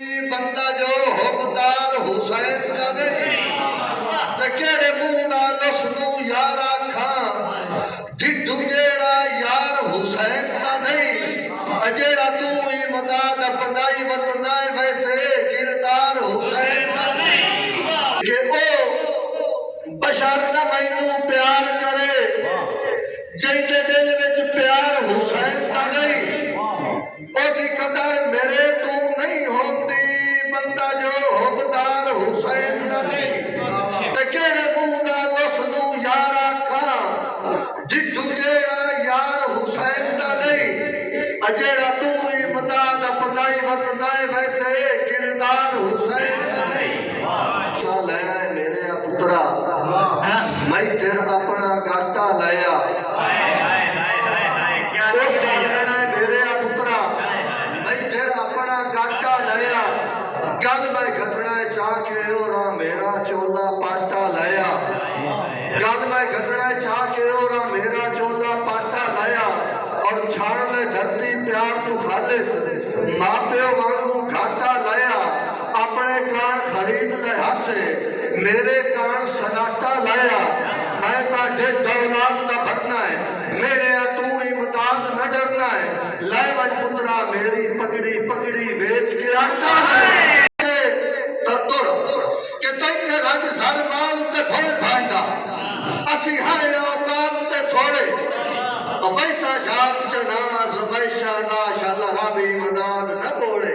बंदा जो हुकदार हुसैन दा नहीं ते केड़े मुंह नाल उसनू यार आखां ढिड्डू जेड़ा यार हुसैन दा नहीं जेड़ा तू इमदाद अपनाई वतना वैसे किरदार हुसैन दा नहीं कि ओ बशर ना मैनू प्यार करे जिंदे दिल विच प्यार हुसैन दा नहीं ओदी कदर मेरे तू नहीं होंदी बंदा जो हुकदार हुसैन दा नहीं ते केड़े मुंह नाल उसनू यार आखां जिठू जेड़ा यार हुसैन दा नहीं जेड़ा तू इमदाद अपनाई वतना वैसे किरदार हुसैन दा नहीं लेना है मेरे पुत्रा मैं फिर अपना घाटा लाया गल मैं घटना चाह के और मेरा चोला पाटा लाया गल मैं घटना चाह के और मेरा चोला पाटा लाया और छाड़ ले धरती प्यार तू खालिस माँ प्यो वांगू घाटा लाया अपने कान खरीद ले हासे मेरे कान सनाटा लाया मैं ताठे दौलात ना भरना है मेरे तू इमदाद न डरना है लै वज पुत्रा मेरी पगड़ी पगड़ी बेच के आटा है पैसा झाक चनाज पैसा नाश अल्लाह भी मदद न बोले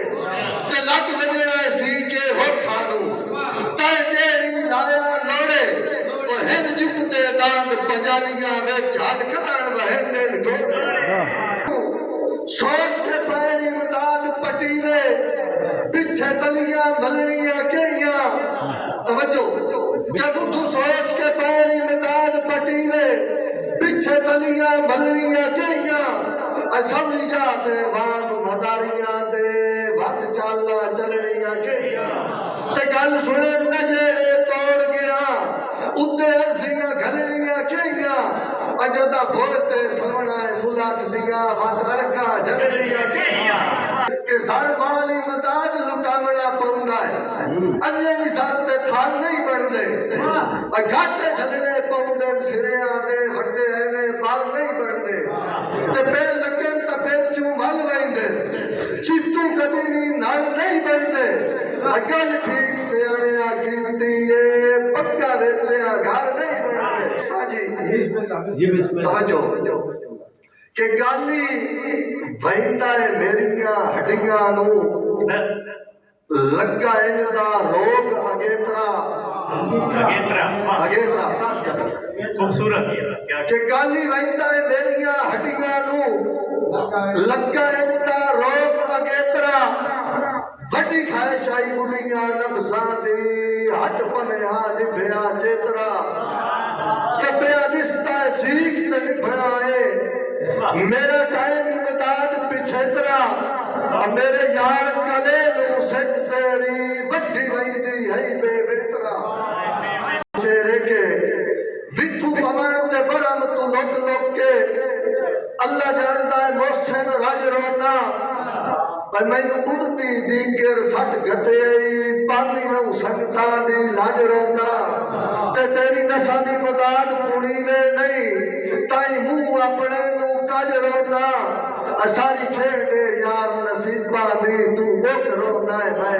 ते लग वजड़ा सी के होठा नू ते जेड़ी लाया लोड़े ओ हिंद जुकते दांत पजालियां विच हल कदण वहंदे गोड़े सोच के पैरी मदद पटीवे पीछे तलियां मलनियां केइयां तवज्जो जब तू सोच के पैरी मदद पटीवे पीछे तलियां मलनियां चाहिए समझ जाते बात मदारियां दे वत चाला चलनियां चाहिए ते गल सुने न जेड़े तोड़ गया उद्दे अर्जियां घलनियां चाहिए अजदा बोलते समना मुलाक दिया वत अरका जलनियां चाहिए के सर माली मदाद लुटावना पौंदा है अन्य ही साथ पे थान नहीं बनदे घाटे झलने पौंदे सिरियां दे वड्डे एवें पर नहीं बनदे ते फिर लगे तो फिर चू मल वेंदे चित्तू कदी नल नहीं बनदे गल ठीक से आने कीमती ये पक्का वेचया घर नहीं बनदे साजी तवज्जो के गाली वहिंदा है मेरियां हड्डियां नू लगा इनदा रोग अगेतरा खूबसूरत के गाली वहिंदा है मेरियां हड्डियां नू लगा इनदा रोग अगेतरा वड्डी ख्वाहिश आई बुढ़ियां नब्जां दी हट पनिया निभया चेतरा कपिया दिसता सीख ते निभना है मेरा टाइम इमदाद पिछेतरा मेरे यार कले नू सिख तेरी वड्डी वहिंदी है बेबेतरा चेहरे के विथू पवन ते बरम तू लोक लोक के अल्लाह जानदा है मोहसिन राज रोना पर मैनू बुढ़दी दीगर सट घटे पानी नू संगता दी लाज रोना ते तेरी नसां दी मदाद पुड़ी वे नहीं ताई मुंह अपने नू कज रोना सारी खेड़े यार नसीबा दी तू मुख रोना है मैं